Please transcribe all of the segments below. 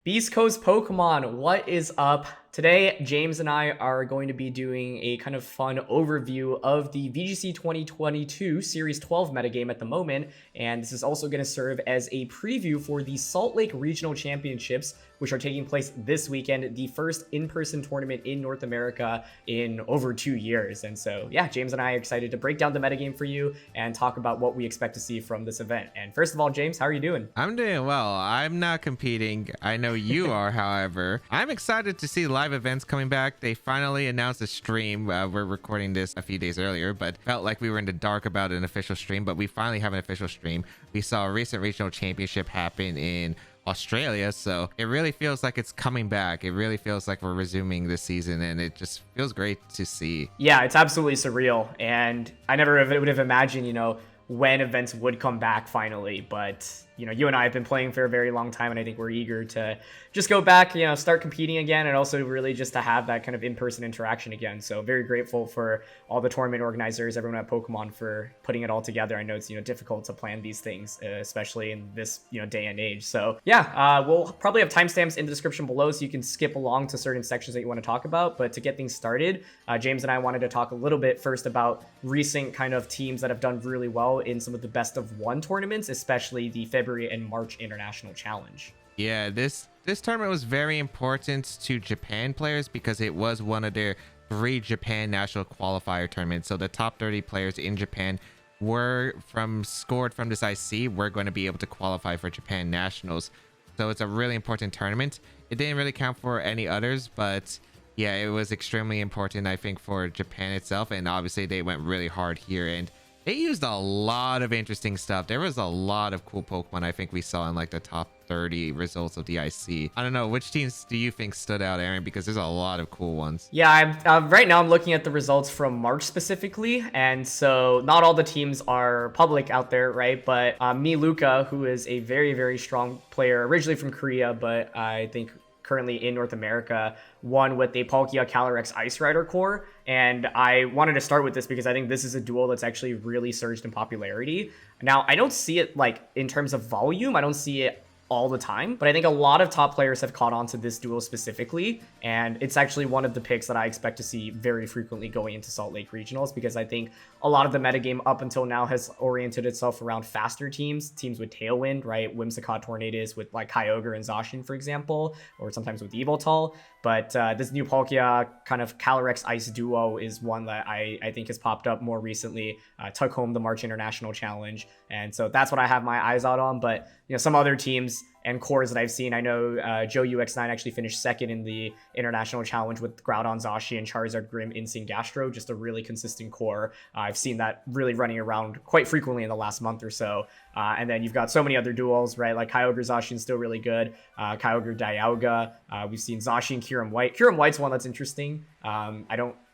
Beastcoast Pokemon, what is up? Today, James and I are going to be doing a kind of fun overview of the VGC 2022 Series 12 metagame at the moment, and this is also going to serve as a preview for the Salt Lake Regional Championships, which are taking place this weekend, the first in-person tournament in North America in over 2 years. And so, yeah, James and I are excited to break down the metagame for you and talk about what we expect to see from this event. And first of all, James, how are you doing? I'm doing well. I'm not competing. I know you are, however. I'm excited to see live events coming back. They finally announced a stream. We're recording this a few days earlier, but felt like we were in the dark about an official stream, but we finally have an official stream. We saw a recent regional championship happen in Australia, so it really feels like it's coming back. It really feels like we're resuming this season, and it just feels great to see. Yeah, it's absolutely surreal, and I never would have imagined, when events would come back finally. But you and I have been playing for a very long time, and I think we're eager to just go back, start competing again, and also really just to have that kind of in-person interaction again. So very grateful for all the tournament organizers, everyone at Pokemon, for putting it all together. I know it's difficult to plan these things, especially in this day and age. So yeah, we'll probably have timestamps in the description below, so you can skip along to certain sections that you want to talk about. But to get things started, James and I wanted to talk a little bit first about recent kind of teams that have done really well in some of the best of one tournaments, especially the February and March International Challenge. Yeah, this tournament was very important to Japan players because it was one of their 3 Japan national qualifier tournaments. So the top 30 players in Japan scored from this IC were going to be able to qualify for Japan nationals. So it's a really important tournament. It didn't really count for any others, but yeah, it was extremely important, I think, for Japan itself. And obviously they went really hard here, and they used a lot of interesting stuff. There was a lot of cool Pokemon I think we saw in like the top 30 results of the IC. I don't know, which teams do you think stood out, Aaron? Because there's a lot of cool ones. Yeah, right now I'm looking at the results from March specifically, and so not all the teams are public out there, right? But Luca, who is a very, very strong player, originally from Korea, but I think currently in North America, won with a Palkia Calyrex Ice Rider core. And I wanted to start with this because I think this is a duel that's actually really surged in popularity. Now, I don't see it like in terms of volume, I don't see it all the time, but I think a lot of top players have caught on to this duel specifically, and it's actually one of the picks that I expect to see very frequently going into Salt Lake Regionals, because I think a lot of the metagame up until now has oriented itself around faster teams with Tailwind, right? Whimsicott Tornadus with like Kyogre and Zacian, for example, or sometimes with Yveltal. But this new Palkia kind of Calyrex Ice duo is one that I think has popped up more recently, took home the March International Challenge, and so that's what I have my eyes out on. But some other teams and cores that I've seen, I know Joe UX9 actually finished second in the International Challenge with Groudon, Zacian, Charizard, Grim, Instinct, Gastro, just a really consistent core. I've seen that really running around quite frequently in the last month or so. And then you've got so many other duels, right? Like Kyogre, Zacian still really good. Kyogre, Dialga. We've seen Zacian, Kyurem White. Kyurem White's one that's interesting.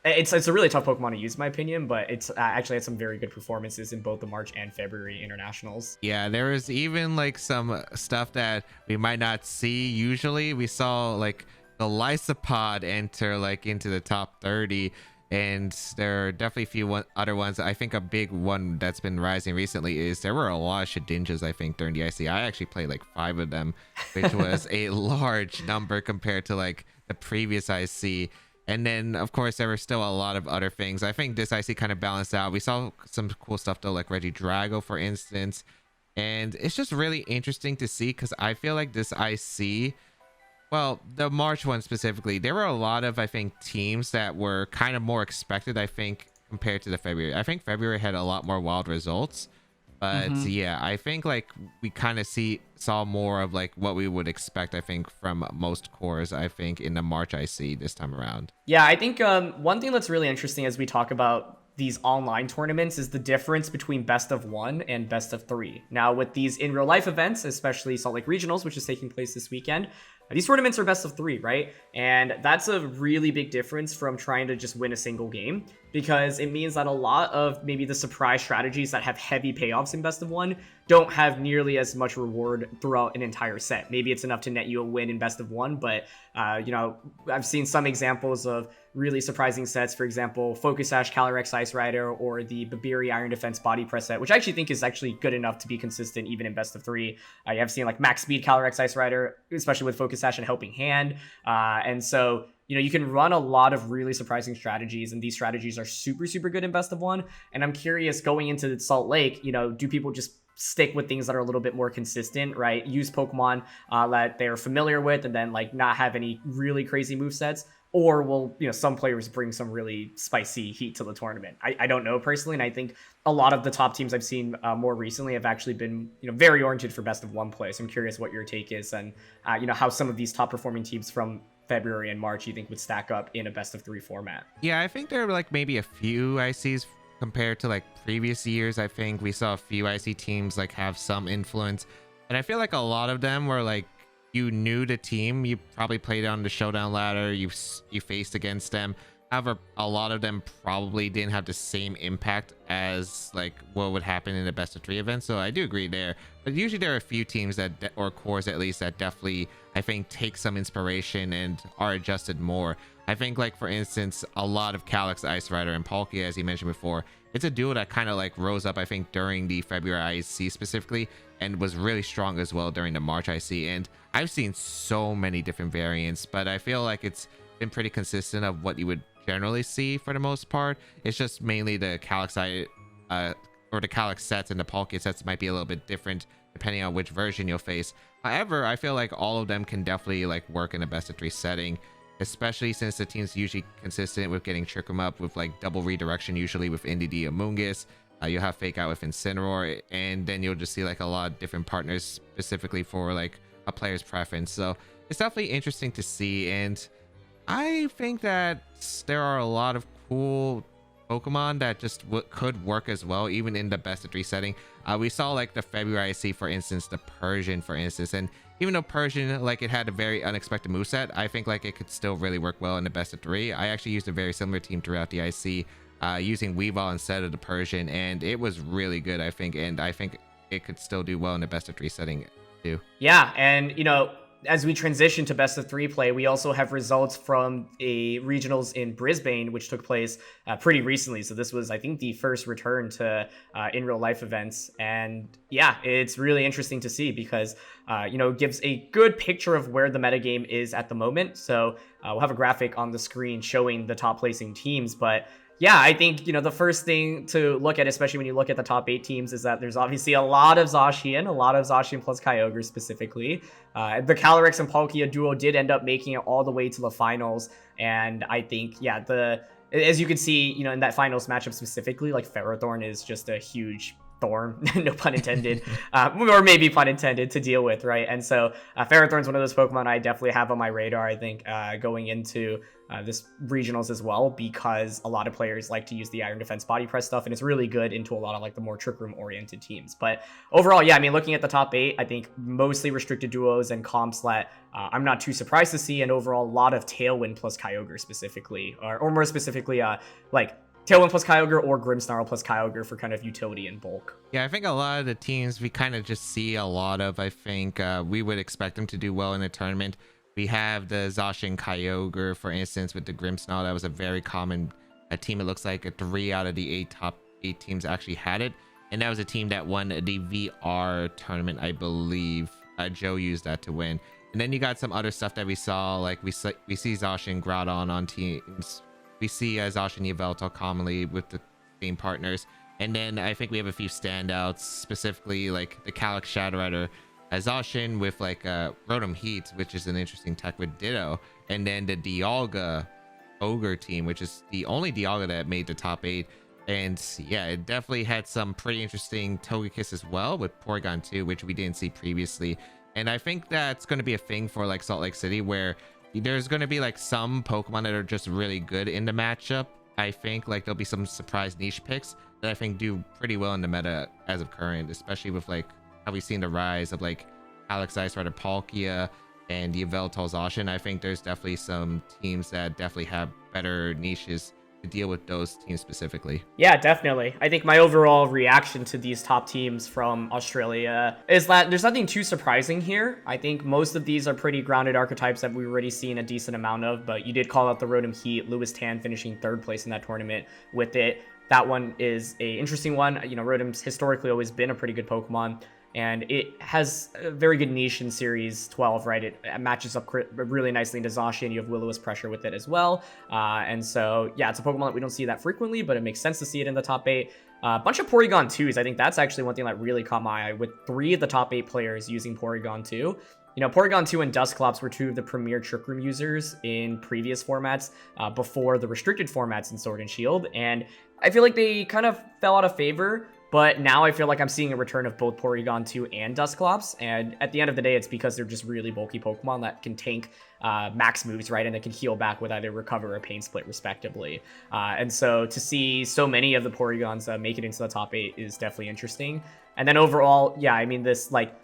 It's a really tough Pokemon to use, in my opinion, but it's actually had some very good performances in both the March and February internationals. Yeah, there was even like some stuff that we might not see usually. We saw like the Lysopod enter like into the top 30, and there are definitely a few other ones. I think a big one that's been rising recently is there were a lot of Shedinjas, I think, during the IC. I actually played like 5 of them, which was a large number compared to like the previous IC. And then, of course, there were still a lot of other things. I think this IC kind of balanced out. We saw some cool stuff, though, like Regidrago, for instance. And it's just really interesting to see, because I feel like this IC, well, the March one specifically, there were a lot of, I think, teams that were kind of more expected, I think, compared to the February. I think February had a lot more wild results. But yeah, I think like we kind of saw more of like what we would expect, I think, from most cores, I think, in the March IC this time around. Yeah, I think one thing that's really interesting as we talk about these online tournaments is the difference between best of 1 and best of 3. Now, with these in real life events, especially Salt Lake Regionals, which is taking place this weekend, these tournaments are best of 3, right? And that's a really big difference from trying to just win a single game, because it means that a lot of maybe the surprise strategies that have heavy payoffs in best of 1 don't have nearly as much reward throughout an entire set. Maybe it's enough to net you a win in best of 1, but I've seen some examples of really surprising sets. For example, Focus Sash Calyrex Ice Rider, or the Babiri Iron Defense Body Press set, which I actually think is actually good enough to be consistent even in best of 3. You have seen like Max Speed Calyrex Ice Rider, especially with Focus Focus Sash and Helping Hand. And so, you can run a lot of really surprising strategies, and these strategies are super, super good in best of one. And I'm curious, going into Salt Lake, do people just stick with things that are a little bit more consistent, right? Use Pokemon that they're familiar with, and then like not have any really crazy movesets? Or will some players bring some really spicy heat to the tournament? I don't know personally, and I think a lot of the top teams I've seen more recently have actually been very oriented for best of one play. So I'm curious what your take is, and how some of these top performing teams from February and March you think would stack up in a best of 3 format. Yeah, I think there are like maybe a few ICs compared to like previous years. I think we saw a few IC teams like have some influence, and I feel like a lot of them were like, you knew the team, you probably played on the showdown ladder, you faced against them. However, a lot of them probably didn't have the same impact as like what would happen in a best of 3 event. So I do agree there, but usually there are a few teams that or cores at least that definitely I think take some inspiration and are adjusted more. I think like for instance a lot of Calyx, Ice Rider, and Palkia, as you mentioned before, it's a duo that kind of like rose up I think during the February IC specifically, and was really strong as well during the March IC. And I've seen so many different variants, but I feel like it's been pretty consistent of what you would generally see for the most part. It's just mainly the Calyx or the Calyx sets and the Palkia sets might be a little bit different depending on which version you'll face. However, I feel like all of them can definitely like work in a best of 3 setting, especially since the team's usually consistent with getting Trick 'em Up with like double redirection, usually with NDD Amoonguss. You'll have Fake Out with Incineroar, and then you'll just see like a lot of different partners specifically for like a player's preference. So it's definitely interesting to see, and I think that there are a lot of cool Pokemon that just could work as well, even in the best of 3 setting. We saw like the February IC, for instance, the Persian, for instance, and even though Persian like it had a very unexpected moveset, I think like it could still really work well in the best of 3. I actually used a very similar team throughout the IC, using Weavile instead of the Persian, and it was really good, I think, and I think it could still do well in the best of 3 setting too. Yeah, and as we transition to best of 3 play, we also have results from a regionals in Brisbane, which took place pretty recently. So this was, I think, the first return to in real life events. And yeah, it's really interesting to see because, it gives a good picture of where the metagame is at the moment. So we'll have a graphic on the screen showing the top placing teams, but yeah, I think, the first thing to look at, especially when you look at the top 8 teams, is that there's obviously a lot of Zacian plus Kyogre specifically. The Calyrex and Palkia duo did end up making it all the way to the finals. And I think, yeah, as you can see, in that finals matchup specifically, like Ferrothorn is just a huge thorn, no pun intended, or maybe pun intended, to deal with, right? And so Ferrothorn's one of those Pokemon I definitely have on my radar, I think, going into this regionals as well, because a lot of players like to use the Iron Defense Body Press stuff, and it's really good into a lot of like the more Trick Room oriented teams. But overall, yeah, I mean, looking at the top 8, I think mostly restricted duos and comps that I'm not too surprised to see, and overall a lot of Tailwind plus Kyogre specifically, or more specifically, like Tailwind plus Kyogre or Grimmsnarl plus Kyogre for kind of utility and bulk. Yeah, I think a lot of the teams we kind of just see a lot of, I think we would expect them to do well in the tournament. We have the Zacian Kyogre, for instance, with the Grimmsnarl. That was a very common team. It looks like 3 out of the top 8 teams actually had it. And that was a team that won the VR tournament, I believe. Joe used that to win. And then you got some other stuff that we saw, like we see Zacian Groudon on teams. We see Zacian Yveltal commonly with the same partners. And then I think we have a few standouts, specifically like the Calyx Shadow Rider Zacian with like Rotom Heat, which is an interesting tech with Ditto. And then the Dialga Ogre team, which is the only Dialga that made the top 8. And yeah, it definitely had some pretty interesting Togekiss as well with Porygon 2, which we didn't see previously. And I think that's going to be a thing for like Salt Lake City, where there's going to be like some Pokemon that are just really good in the matchup. I think like there'll be some surprise niche picks that I think do pretty well in the meta as of current, especially with like how we've seen the rise of like Alex Ice Rider Palkia and the Yveltal Zacian. I think there's definitely some teams that definitely have better niches to deal with those teams specifically. Yeah, definitely. I think my overall reaction to these top teams from Australia is that there's nothing too surprising here. I think most of these are pretty grounded archetypes that we've already seen a decent amount of, but you did call out the Rotom Heat, Lewis Tan finishing 3rd place in that tournament with it. That one is a interesting one. Rotom's historically always been a pretty good Pokemon. and it has a very good niche in Series 12, right? It matches up really nicely into Zacian. You have Will-O-Wisp pressure with it as well. And so, yeah, it's a Pokemon that we don't see that frequently, but it makes sense to see it in the top 8. A bunch of Porygon 2s. I think that's actually one thing that really caught my eye, with 3 of the top 8 players using Porygon 2. Porygon 2 and Dusclops were 2 of the premier Trick Room users in previous formats before the restricted formats in Sword and Shield. And I feel like they kind of fell out of favor, but now I feel like I'm seeing a return of both Porygon 2 and Dusclops. And at the end of the day, it's because they're just really bulky Pokemon that can tank max moves, right? And they can heal back with either Recover or Pain Split, respectively. And so to see so many of the Porygons make it into the top 8 is definitely interesting. And then overall, yeah, I mean, this, like,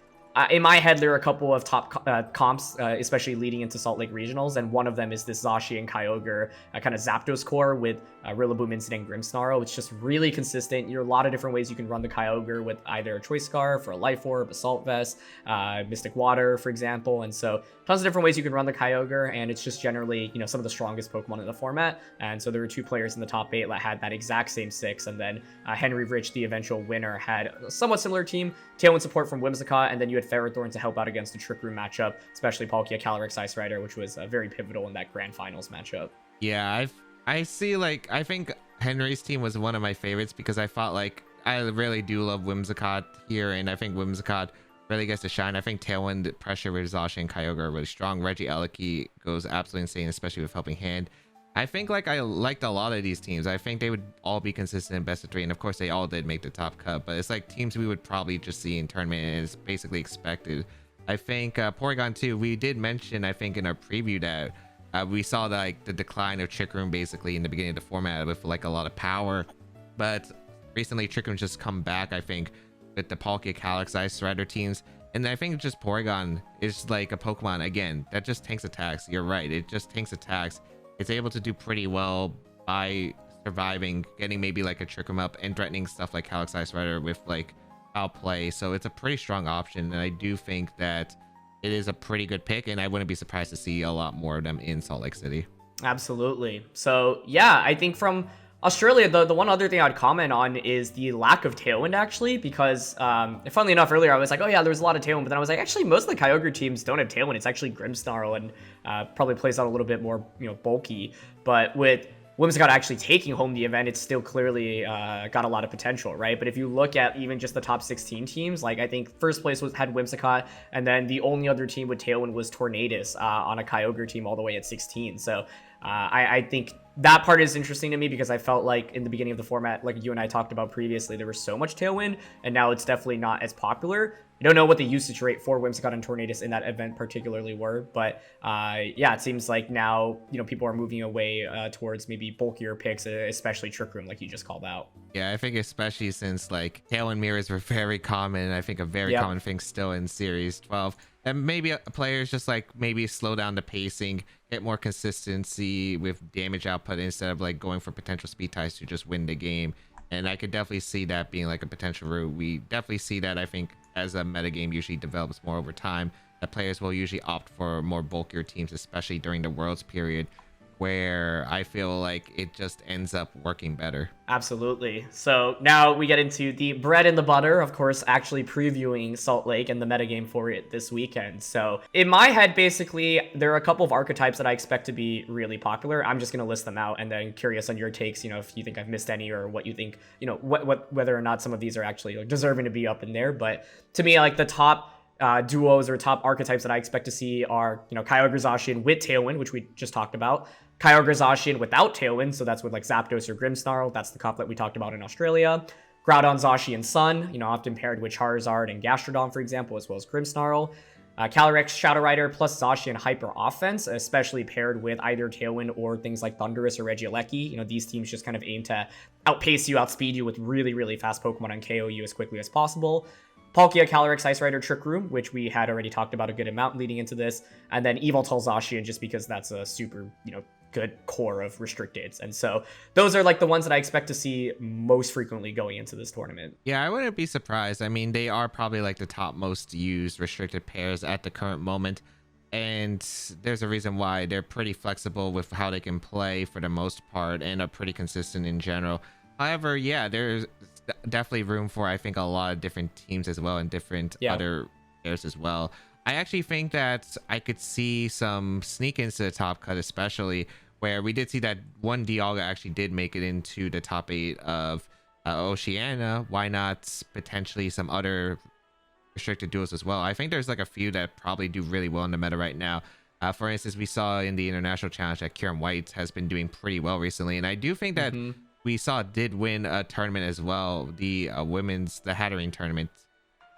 in my head, there are a couple of top comps, especially leading into Salt Lake Regionals, and one of them is this Zacian Kyogre kind of Zapdos core with Rillaboom, Incident, Grimmsnarl. It's just really consistent. There are a lot of different ways you can run the Kyogre with either a Choice Scarf or a Life Orb, Assault Vest, Mystic Water, for example. And so tons of different ways you can run the Kyogre, and it's just generally, some of the strongest Pokemon in the format. And so there were 2 players in the top 8 that had that exact same 6, and then Henry Rich, the eventual winner, had a somewhat similar team. Tailwind support from Whimsicott, and then you had Ferrothorn to help out against the Trick Room matchup, especially Palkia, Calyrex, Ice Rider, which was very pivotal in that grand finals matchup. Yeah, I see, like, I think Henry's team was one of my favorites because I felt like I really do love Whimsicott here, and I think Whimsicott really gets to shine. I think Tailwind pressure with Zacian and Kyogre are really strong. Reggie Eliki goes absolutely insane, especially with Helping Hand. I think, like, I liked a lot of these teams. I think they would all be consistent in best of 3, and of course they all did make the top cut, but it's like teams we would probably just see in tournament, and it's basically expected. I think Porygon 2, we did mention, I think, in our preview that we saw the decline of Trick Room basically in the beginning of the format with like a lot of power, but recently Trick Room's just come back, I think, with the Palkia, Calyrex, Ice Rider teams. And I think just Porygon is like a Pokemon, again, that just tanks attacks. You're right, it just tanks attacks. It's able to do pretty well by surviving, getting maybe like a Trick Room up, and threatening stuff like Calyrex, Ice Rider with like foul play. So it's a pretty strong option, and I do think that it is a pretty good pick, and I wouldn't be surprised to see a lot more of them in Salt Lake City. Absolutely. So yeah, I think from Australia, the one other thing I'd comment on is the lack of Tailwind, actually, because funnily enough, earlier I was like, oh yeah, there's a lot of Tailwind, but then I was like, actually, most of the Kyogre teams don't have Tailwind. It's actually Grimmsnarl, and probably plays out a little bit more, bulky. But with Whimsicott actually taking home the event, it's still clearly got a lot of potential, right? But if you look at even just the top 16 teams, like I think first place had Whimsicott, and then the only other team with Tailwind was Tornadus on a Kyogre team all the way at 16. So I think that part is interesting to me, because I felt like in the beginning of the format, like you and I talked about previously, there was so much Tailwind, and now it's definitely not as popular. I don't know what the usage rate for Whimsicott and Tornadus in that event particularly were, but yeah, it seems like now, people are moving away towards maybe bulkier picks, especially Trick Room, like you just called out. Yeah, I think especially since like Tailwind mirrors were very common, and I think a very common thing still in Series 12. And maybe players just like maybe slow down the pacing, get more consistency with damage output instead of like going for potential speed ties to just win the game. And I could definitely see that being like a potential route. We definitely see that, I think, as a metagame usually develops more over time, that players will usually opt for more bulkier teams, especially during the Worlds period, where I feel like it just ends up working better. Absolutely. So now we get into the bread and the butter, of course, actually previewing Salt Lake and the metagame for it this weekend. So in my head, basically, there are a couple of archetypes that I expect to be really popular. I'm just going to list them out, and then curious on your takes, if you think I've missed any, or what you think, whether or not some of these are actually deserving to be up in there. But to me, like the top duos or top archetypes that I expect to see are, Kyogre, Zacian with Tailwind, which we just talked about. Kyogre, Zacian without Tailwind, so that's with like Zapdos or Grimmsnarl. That's the comp that we talked about in Australia. Groudon, Zacian, Sun, often paired with Charizard and Gastrodon, for example, as well as Grimmsnarl. Calyrex, Shadow Rider plus Zacian Hyper Offense, especially paired with either Tailwind or things like Thundurus or Regieleki. These teams just kind of aim to outpace you, outspeed you with really, really fast Pokemon and KO you as quickly as possible. Palkia, Calyrex, Ice Rider, Trick Room, which we had already talked about a good amount leading into this. And then Yveltal, Zacian, just because that's a super, good core of restricteds. And so those are like the ones that I expect to see most frequently going into this tournament. Yeah, I wouldn't be surprised. I mean, they are probably like the top most used restricted pairs at the current moment. And there's a reason why. They're pretty flexible with how they can play for the most part, and are pretty consistent in general. However, yeah, there's definitely room for, I think, a lot of different teams as well and different other players as well. I actually think that I could see some sneak into the top cut, especially where we did see that one Dialga actually did make it into the top 8 of Oceania. Why not potentially some other restricted duos as well? I think there's like a few that probably do really well in the meta right now. For instance, we saw in the international challenge that Kieran White has been doing pretty well recently, and I do think that we saw did win a tournament as well, the the Hattering tournament,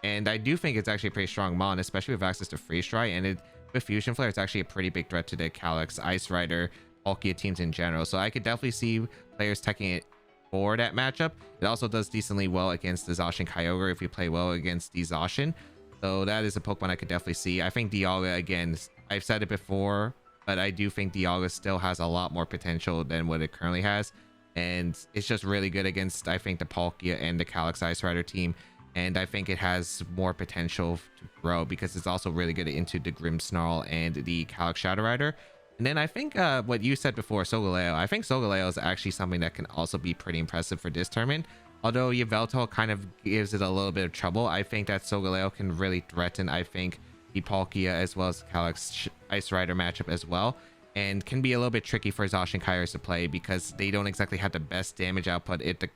and I do think it's actually a pretty strong mon, especially with access to freeze dry, and with Fusion Flare, it's actually a pretty big threat to the Calyx, Ice Rider, Palkia teams in general. So I could definitely see players taking it for that matchup. It also does decently well against the Zacian Kyogre if you play well against the Zacian. So that is a Pokemon I could definitely see. I think Dialga, again, I've said it before, but I do think Dialga still has a lot more potential than what it currently has. And it's just really good against, I think, the Palkia and the Calyx Ice Rider team. And I think it has more potential to grow because it's also really good into the Grimmsnarl and the Calyx Shadow Rider. And then I think what you said before, Solgaleo. I think Solgaleo is actually something that can also be pretty impressive for this tournament. Although Yveltal kind of gives it a little bit of trouble, I think that Solgaleo can really threaten, I think, the Palkia as well as the Calyx Ice Rider matchup as well. And can be a little bit tricky for Zacian Kyogre to play because they don't exactly have the best damage output if the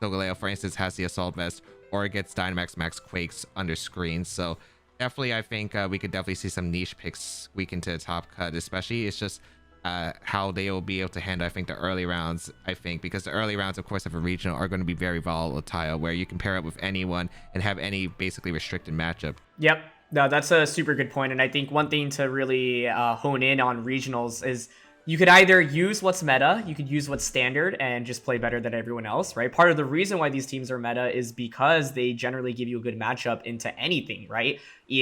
Solgaleo, for instance, has the Assault Vest or it gets Dynamax Max Quakes under screen. So definitely, I think we could definitely see some niche picks weak into the top cut, especially it's just how they will be able to handle, I think, the early rounds, I think, because the early rounds, of course, of a regional are going to be very volatile where you can pair up with anyone and have any basically restricted matchup. Yep. No, that's a super good point. And I think one thing to really hone in on regionals is you could either use what's meta, you could use what's standard and just play better than everyone else, right? Part of the reason why these teams are meta is because they generally give you a good matchup into anything, right?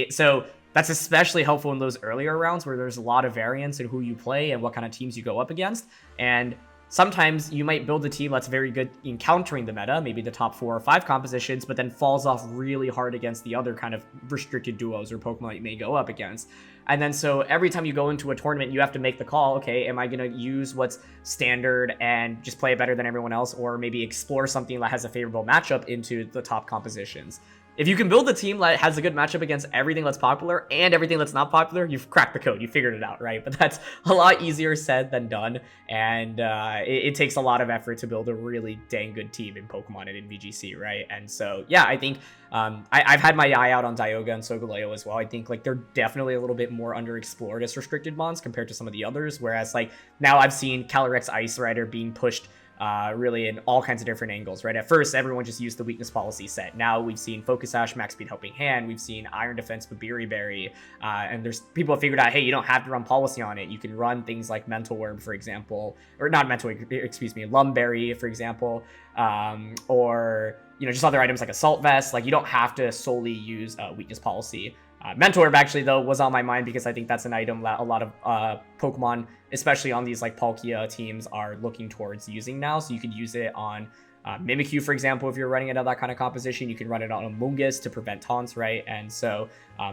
So that's especially helpful in those earlier rounds where there's a lot of variance in who you play and what kind of teams you go up against. And sometimes you might build a team that's very good in countering the meta, maybe the top 4 or 5 compositions, but then falls off really hard against the other kind of restricted duos or Pokemon that you may go up against. And then so every time you go into a tournament, you have to make the call, okay, am I going to use what's standard and just play better than everyone else, or maybe explore something that has a favorable matchup into the top compositions? If you can build a team that has a good matchup against everything that's popular and everything that's not popular, you've cracked the code. You figured it out, right? But that's a lot easier said than done. And it takes a lot of effort to build a really dang good team in Pokemon and in VGC, right? And so, yeah, I think I've had my eye out on Dialga and Solgaleo as well. I think like they're definitely a little bit more underexplored as restricted mons compared to some of the others. Whereas like now I've seen Calyrex Ice Rider being pushed really in all kinds of different angles, right? At first, everyone just used the weakness policy set. Now we've seen Focus Sash, Max Speed Helping Hand. We've seen Iron Defense with Beery Berry. And there's people have figured out, hey, you don't have to run policy on it. You can run things like Mental Orb, for example, or not Mental Orb, excuse me, Lumberry, for example, or, you know, just other items like Assault Vest. Like you don't have to solely use weakness policy. Mentor Orb actually, though, was on my mind because I think that's an item that a lot of Pokemon, especially on these like Palkia teams, are looking towards using now. So you could use it on Mimikyu, for example, if you're running it at that kind of composition. You can run it on Amoonguss to prevent taunts, right? And so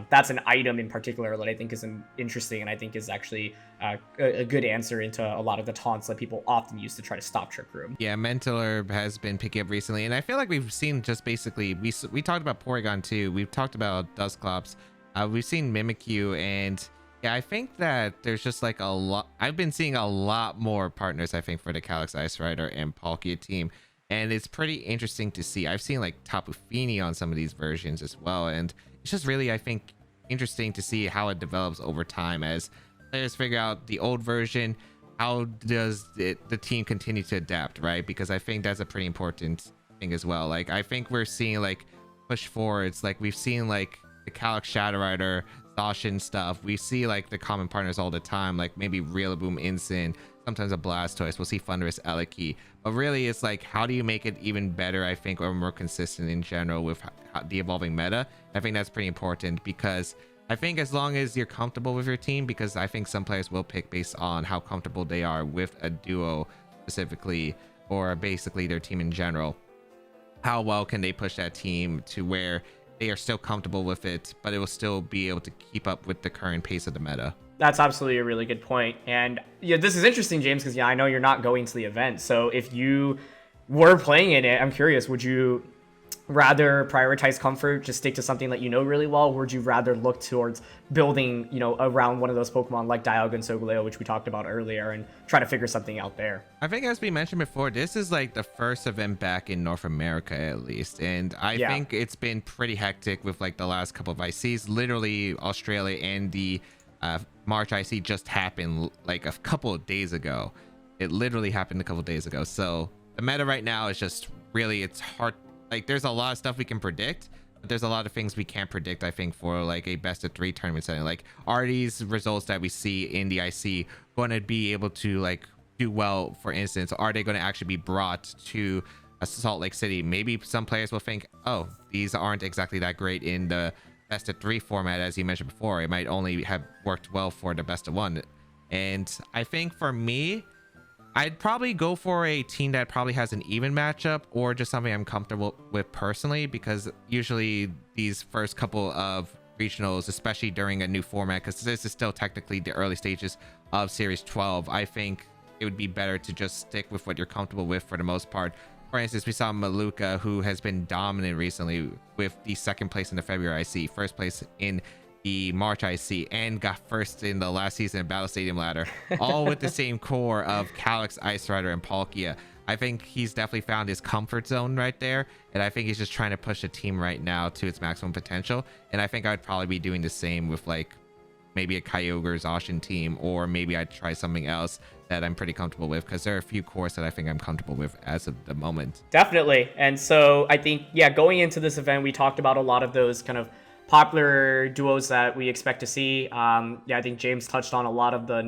that's an item in particular that I think is interesting and I think is actually a good answer into a lot of the taunts that people often use to try to stop Trick Room. Yeah, Mental Herb has been picking up recently, and I feel like we've seen just basically, we talked about Porygon too, we've talked about Dusclops, we've seen Mimikyu, and yeah, I think that there's just like a lot, I've been seeing a lot more partners, I think, for the Calyx Ice Rider and Palkia team. And it's pretty interesting to see. I've seen like Tapu Fini on some of these versions as well. And it's just really, I think, interesting to see how it develops over time as players figure out the old version. How does the team continue to adapt, right? Because I think that's a pretty important thing as well. Like, I think we're seeing like push forwards. Like we've seen like the Calyx Shadow Rider, Zacian stuff. We see like the common partners all the time, like maybe Rillaboom, Incin, sometimes a Blastoise. We'll see Thundurus, Eliki. But really, it's like, how do you make it even better, I think, or more consistent in general with the evolving meta? I think that's pretty important because I think as long as you're comfortable with your team, because I think some players will pick based on how comfortable they are with a duo specifically, or basically their team in general. How well can they push that team to where they are still comfortable with it, but it will still be able to keep up with the current pace of the meta? That's absolutely a really good point. And yeah, this is interesting, James, because yeah, I know you're not going to the event. So if you were playing in it, I'm curious, would you rather prioritize comfort, just stick to something that you know really well, or would you rather look towards building, around one of those Pokemon like Dialga and Solgaleo, which we talked about earlier, and try to figure something out there? I think, as we mentioned before, this is like the first event back in North America, at least, and I think it's been pretty hectic with like the last couple of ICs. Literally, Australia and the March IC just happened like a couple of days ago. It literally happened a couple of days ago. So the meta right now is just really, it's hard. Like, there's a lot of stuff we can predict, but there's a lot of things we can't predict, I think, for like a best of 3 tournament setting. Like, are these results that we see in the IC going to be able to like do well? For instance, are they going to actually be brought to a Salt Lake City? Maybe some players will think, oh, these aren't exactly that great in the best of 3 format, as you mentioned before. It might only have worked well for the best of 1. And I think for me, I'd probably go for a team that probably has an even matchup, or just something I'm comfortable with personally, because usually these first couple of regionals, especially during a new format, because this is still technically the early stages of Series 12, I think it would be better to just stick with what you're comfortable with for the most part. For instance, we saw Maluka, who has been dominant recently with the 2nd place in the February IC, 1st place in the March IC, and got first in the last season of Battle Stadium Ladder, all with the same core of Calyx, Ice Rider, and Palkia. I think he's definitely found his comfort zone right there, and I think he's just trying to push the team right now to its maximum potential. And I think I'd probably be doing the same with like maybe a Kyogre or Zacian team, or maybe I'd try something else that I'm pretty comfortable with, because there are a few cores that I think I'm comfortable with as of the moment. Definitely. And so I think, going into this event, we talked about a lot of those kind of popular duos that we expect to see. I think James touched on a lot of the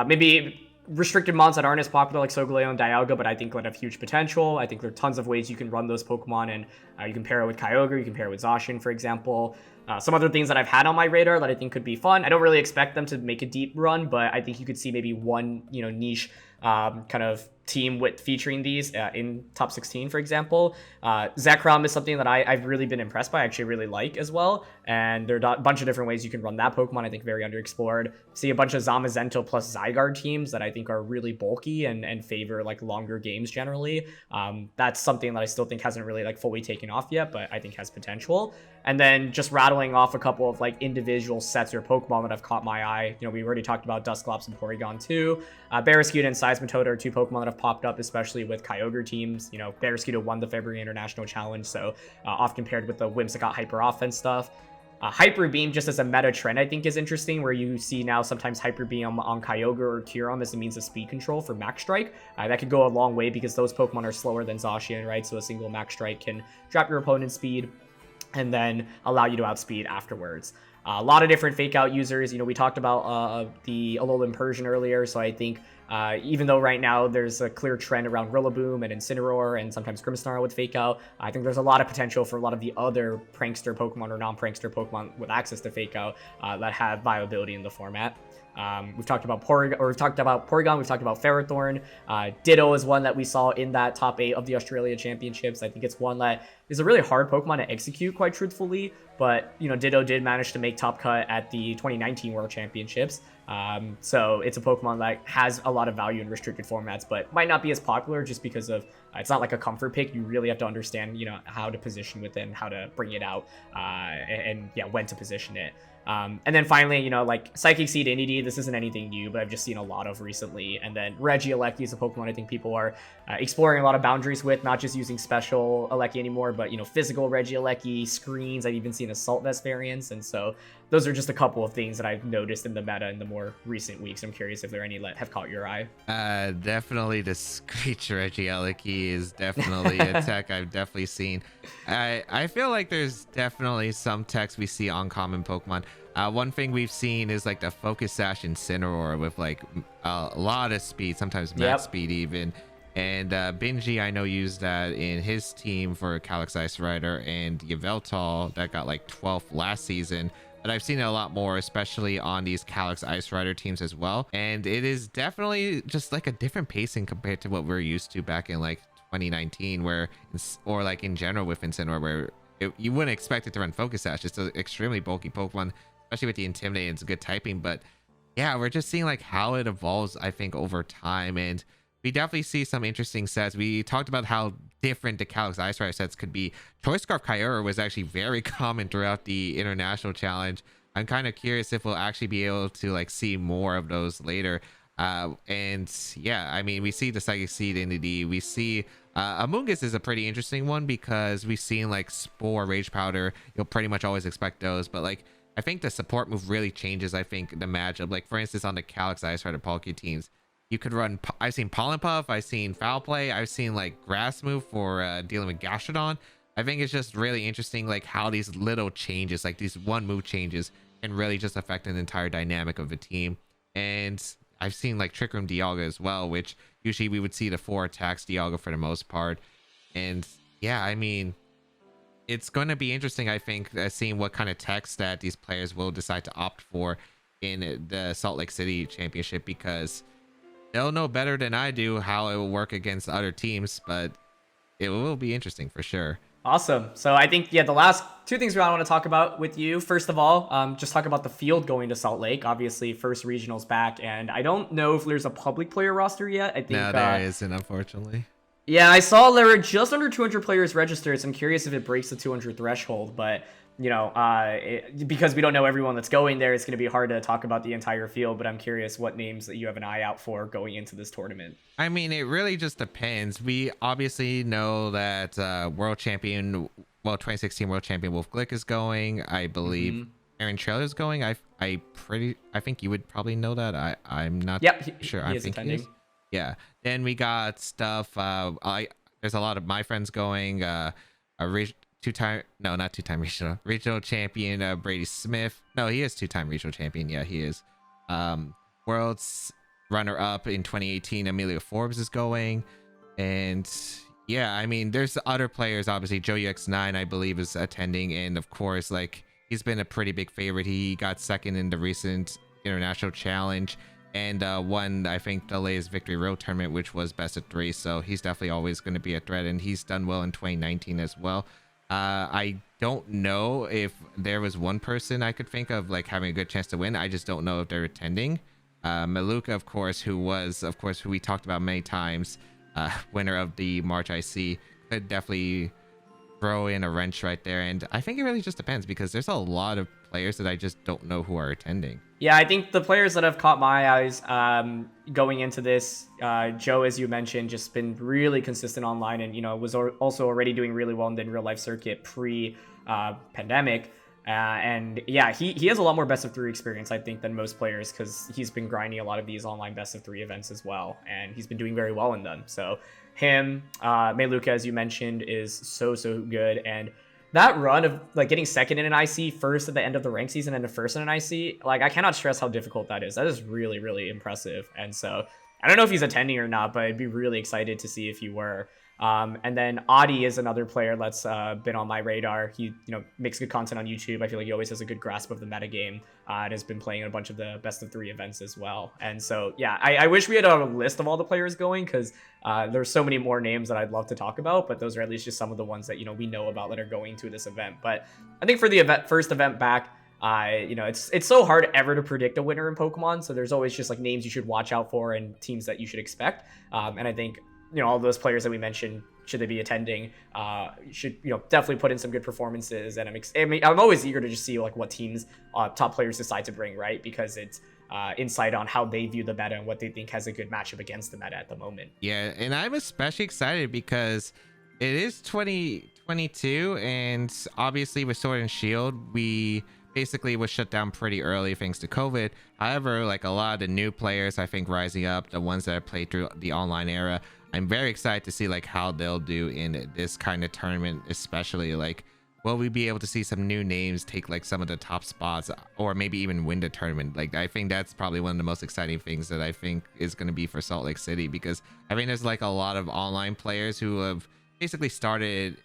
maybe restricted mons that aren't as popular, like Solgaleo and Dialga, but I think would have huge potential. I think there are tons of ways you can run those Pokemon, and you can pair it with Kyogre, you can pair it with Zacian, for example. Some other things that I've had on my radar that I think could be fun. I don't really expect them to make a deep run, but I think you could see maybe one, niche kind of team with featuring these in top 16, for example. Zekrom is something that I've really been impressed by. I actually really like as well. And there are a bunch of different ways you can run that Pokemon. I think very underexplored. See a bunch of Zamazento plus Zygarde teams that I think are really bulky and favor like longer games generally. That's something that I still think hasn't really like fully taken off yet, but I think has potential. And then just rattling off a couple of like individual sets or Pokemon that have caught my eye. We already talked about Dusclops and Porygon 2. Barraskewda and Seismitoad are 2 Pokemon that have popped up, especially with Kyogre teams. Barraskewda won the February International Challenge, so often paired with the Whimsicott Hyper Offense stuff. Hyper Beam, just as a meta trend, I think is interesting, where you see now sometimes Hyper Beam on Kyogre or Kyurem as a means of speed control for Max Strike. That could go a long way because those Pokemon are slower than Zacian, right? So a single Max Strike can drop your opponent's speed and then allow you to outspeed afterwards. A lot of different fake out users. We talked about the Alolan Persian earlier, so I think even though right now there's a clear trend around Rillaboom and Incineroar and sometimes Grimmsnarl with fake out, I think there's a lot of potential for a lot of the other prankster Pokemon or non-prankster Pokemon with access to fake out that have viability in the format. We've talked about Porygon, we've talked about Ferrothorn. Ditto is one that we saw in that top 8 of the Australia Championships. I think it's one that is a really hard Pokemon to execute, quite truthfully, but Ditto did manage to make top cut at the 2019 World Championships. So it's a Pokemon that has a lot of value in restricted formats, but might not be as popular just because of it's not like a comfort pick. You really have to understand, how to position with it and how to bring it out, and when to position it. And then finally, like Psychic Seed Inity, this isn't anything new, but I've just seen a lot of recently. And then Regieleki is a Pokemon I think people are exploring a lot of boundaries with, not just using special Eleki anymore, but, physical Regieleki, screens. I've even seen Assault Vest variants. And so those are just a couple of things that I've noticed in the meta in the more recent weeks. I'm curious if there are any that have caught your eye. Definitely the Screech Regieleki is definitely a tech I've definitely seen. I feel like there's definitely some techs we see on common Pokemon. One thing we've seen is like the Focus Sash Incineroar with like a lot of speed, sometimes max speed even. And Benji, I know, used that in his team for Calyx Ice Rider, and Yveltal that got like 12th last season. But I've seen it a lot more, especially on these Calyx Ice Rider teams as well. And it is definitely just like a different pacing compared to what we're used to back in like 2019, or like in general with Incineroar, where you wouldn't expect it to run Focus Sash. It's an extremely bulky Pokemon, especially with the Intimidate. It's good typing, but yeah, we're just seeing like how it evolves, I think, over time. And we definitely see some interesting sets. We talked about how different the Calyx Ice Rider sets could be. Choice Scarf Kyura was actually very common throughout the international challenge. I'm kind of curious if we'll actually be able to like see more of those later. And yeah, I mean, we see the Psychic Seed Entity. We see Amoonguss is a pretty interesting one because we've seen like Spore, Rage Powder. You'll pretty much always expect those, but like I think the support move really changes. I think the matchup, like for instance, on the Calyx Ice Rider Palkia teams, you could run. I've seen Pollen Puff. I've seen Foul Play. I've seen like Grass Move for dealing with Gastrodon. I think it's just really interesting, like how these little changes, like these one move changes, can really just affect an entire dynamic of the team. And I've seen like Trick Room Dialga as well, which usually we would see the 4 attacks Dialga for the most part. And yeah, I mean, it's going to be interesting, I think, seeing what kind of techs that these players will decide to opt for in the Salt Lake City Championship, because they'll know better than I do how it will work against other teams, but it will be interesting for sure. Awesome. So I think, yeah, the last 2 things we want to talk about with you. First of all, just talk about the field going to Salt Lake. Obviously, first regionals back, and I don't know if there's a public player roster yet. I think No, there isn't, unfortunately. Yeah, I saw there were just under 200 players registered, so I'm curious if it breaks the 200 threshold, but you know, because we don't know everyone that's going there, it's going to be hard to talk about the entire field, but I'm curious what names that you have an eye out for going into this tournament. I mean, it really just depends. We obviously know that world champion, well, 2016 world champion Wolf Glick is going. I believe Aaron Trailer is going. I think you would probably know that. I'm not sure. He is attending. Yeah. Then we got stuff. There's a lot of my friends going. Not two-time regional champion Brady Smith. No, he is two-time regional champion. Yeah, he is. World's runner-up in 2018 Amelia Forbes is going. And yeah, I mean, there's other players. Obviously Joey X9 I believe is attending, and of course, like, he's been a pretty big favorite. He got second in the recent international challenge and won, I think, the latest Victory Road tournament, which was best of 3. So he's definitely always going to be a threat, and he's done well in 2019 as well. I don't know if there was one person I could think of like having a good chance to win. I just don't know if they're attending. Maluka, of course, who we talked about many times, winner of the March IC, could definitely throw in a wrench right there. And I think it really just depends, because there's a lot of players that I just don't know who are attending. Yeah, I think the players that have caught my eyes going into this, Joe, as you mentioned, just been really consistent online, and, you know, was also already doing really well in the real life circuit pre-pandemic. And yeah, he has a lot more best of 3 experience, I think, than most players, because he's been grinding a lot of these online best of 3 events as well, and he's been doing very well in them. So him, Meluka, as you mentioned, is so good. And that run of like getting second in an IC, first at the end of the ranked season, and the first in an IC, like, I cannot stress how difficult that is. That is really impressive. And so I don't know if he's attending or not, but I'd be really excited to see if he were. And then Adi is another player that's been on my radar. He, you know, makes good content on YouTube. I feel like he always has a good grasp of the metagame, and has been playing in a bunch of the best of 3 events as well. And so, yeah, I wish we had a list of all the players going, because there's so many more names that I'd love to talk about, but those are at least just some of the ones that, you know, we know about that are going to this event. But I think for the first event back, you know, it's so hard ever to predict a winner in Pokemon. So there's always just like names you should watch out for and teams that you should expect. And I think, you know, all those players that we mentioned, should they be attending, should, you know, definitely put in some good performances. And I'm always eager to just see like what teams top players decide to bring, right? Because it's insight on how they view the meta and what they think has a good matchup against the meta at the moment. Yeah, and I'm especially excited because it is 2022, and obviously with Sword and Shield, we basically was shut down pretty early thanks to COVID. However, like a lot of the new players, I think, rising up, the ones that have played through the online era, I'm very excited to see like how they'll do in this kind of tournament, especially like, will we be able to see some new names take like some of the top spots, or maybe even win the tournament? Like, I think that's probably one of the most exciting things that I think is going to be for Salt Lake City, because I mean, there's like a lot of online players who have basically started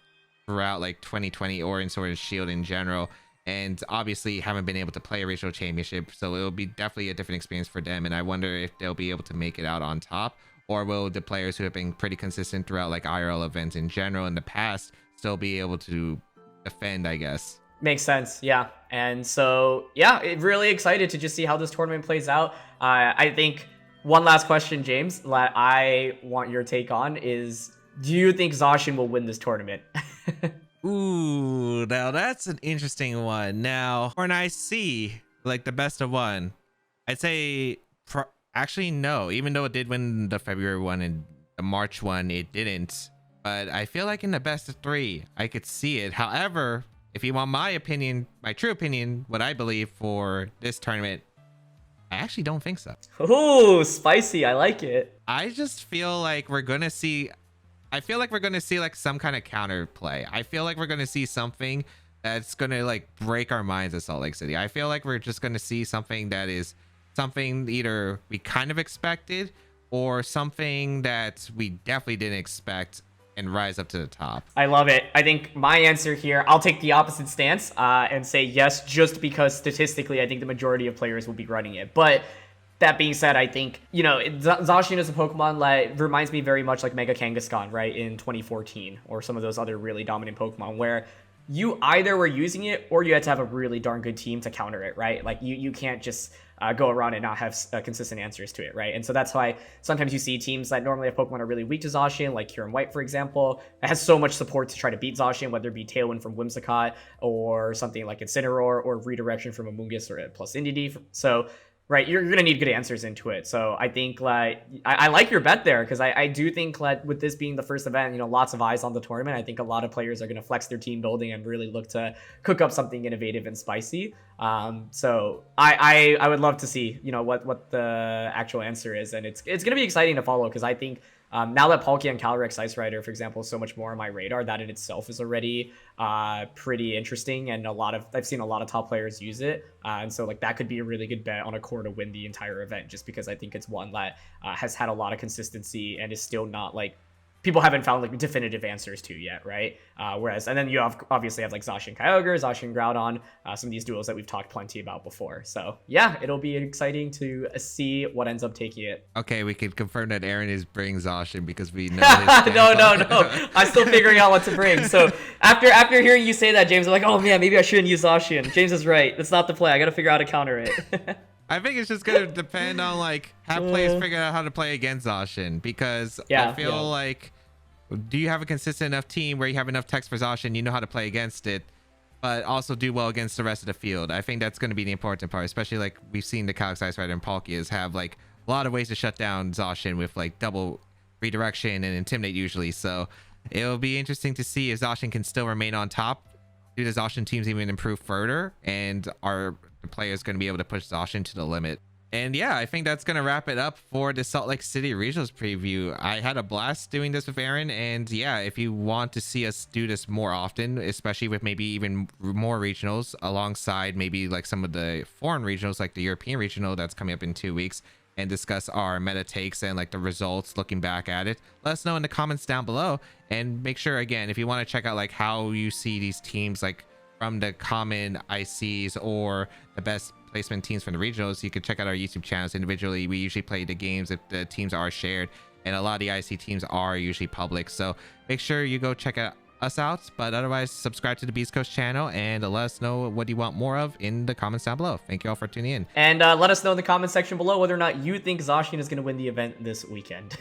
throughout like 2020 or in Sword and Shield in general, and obviously haven't been able to play a regional championship. So it'll be definitely a different experience for them, and I wonder if they'll be able to make it out on top, or will the players who have been pretty consistent throughout like IRL events in general in the past still be able to defend, I guess. Makes sense. Yeah. And so, yeah, really excited to just see how this tournament plays out. I think One last question, James, that I want your take on is, do you think Zacian will win this tournament? Ooh, now that's an interesting one. Now, when I see like the best of one, I'd say actually no. Even though it did win the February one and the March one, it didn't. But I feel like in the best of 3, I could see it. However, if you want my opinion, my true opinion, what I believe for this tournament, I actually don't think so. Ooh, spicy. I like it. I just feel like we're gonna see. I feel like we're gonna see like some kind of counter play. I feel like we're gonna see something that's gonna like break our minds at Salt Lake City. I feel like we're just gonna see something that is something either we kind of expected or something that we definitely didn't expect and rise up to the top. I love it. I think my answer here, I'll take the opposite stance and say yes, just because statistically, I think the majority of players will be running it. But that being said, I think, you know, Zacian as a Pokemon like reminds me very much like Mega Kangaskhan, right, in 2014, or some of those other really dominant Pokemon, where you either were using it or you had to have a really darn good team to counter it, right? Like you can't just go around and not have consistent answers to it, right? And so that's why sometimes you see teams that normally have Pokemon are really weak to Zacian, like Kieran White, for example. It has so much support to try to beat Zacian, whether it be Tailwind from Whimsicott or something like Incineroar or Redirection from Amoonguss or plus Indeedee. So right, you're gonna need good answers into it. So I think like I like your bet there, because I do think like with this being the first event, you know, lots of eyes on the tournament. I think a lot of players are gonna flex their team building and really look to cook up something innovative and spicy. So I would love to see, you know, what the actual answer is, and it's gonna be exciting to follow, because I think now that Palkia and Calyrex Ice Rider, for example, is so much more on my radar, that in itself is already pretty interesting, and I've seen a lot of top players use it, and so like that could be a really good bet on a core to win the entire event, just because I think it's one that has had a lot of consistency and is still not like people haven't found like definitive answers to yet, right? Whereas, and then you obviously have like Zacian Kyogre, Zacian Groudon, some of these duels that we've talked plenty about before. So yeah, it'll be exciting to see what ends up taking it. Okay, we can confirm that Aaron is bringing Zacian because we know his no. I'm still figuring out what to bring. So after hearing you say that, James, I'm like, oh man, maybe I shouldn't use Zacian. James is right. That's not the play. I got to figure out how to counter it. I think it's just gonna depend on like how players figure out how to play against Zacian, because I feel like, do you have a consistent enough team where you have enough text for Zacian, you know how to play against it, but also do well against the rest of the field? I think that's going to be the important part, especially like we've seen the Calyrex Ice Rider and Palkias have like a lot of ways to shut down Zacian with like double redirection and intimidate usually. So it'll be interesting to see if Zacian can still remain on top. Do the Zacian teams even improve further, and are the players going to be able to push Zacian to the limit? And yeah, I think that's going to wrap it up for the Salt Lake City Regionals preview. I had a blast doing this with Aaron, and yeah, if you want to see us do this more often, especially with maybe even more regionals alongside maybe like some of the foreign regionals, like the European regional that's coming up in 2 weeks, and discuss our meta takes and like the results looking back at it, let us know in the comments down below. And make sure, again, if you want to check out like how you see these teams like from the common ICs or the best placement teams from the regionals, you can check out our YouTube channels individually. We usually play the games if the teams are shared, and a lot of the IC teams are usually public, so make sure you go check us out. But otherwise, subscribe to the Beastcoast channel and let us know what you want more of in the comments down below. Thank you all for tuning in, and let us know in the comment section below whether or not you think Zacian is going to win the event this weekend.